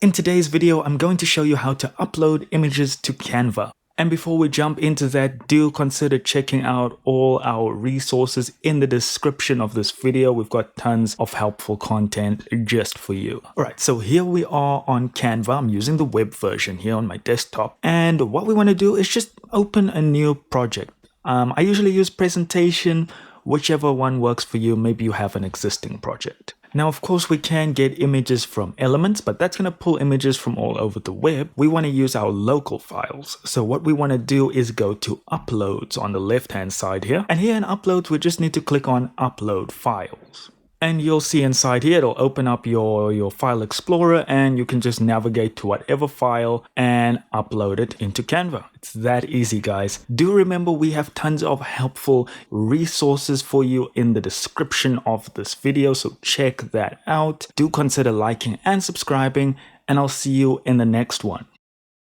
In today's video, I'm going to show you how to upload images to Canva. And before we jump into that, do consider checking out all our resources in the description of this video. We've got tons of helpful content just for you. All right, so here we are on Canva. I'm using the web version here on my desktop. And what we want to do is just open a new project. I usually use presentation, whichever one works for you. Maybe you have an existing project. Now, of course, we can get images from Elements, but that's going to pull images from all over the web. We want to use our local files. So what we want to do is go to Uploads on the left-hand side here. And here in Uploads, we just need to click on Upload Files. And you'll see inside here, it'll open up your file explorer and you can just navigate to whatever file and upload it into Canva. It's that easy, guys. Do remember we have tons of helpful resources for you in the description of this video, so check that out. Do consider liking and subscribing, and I'll see you in the next one.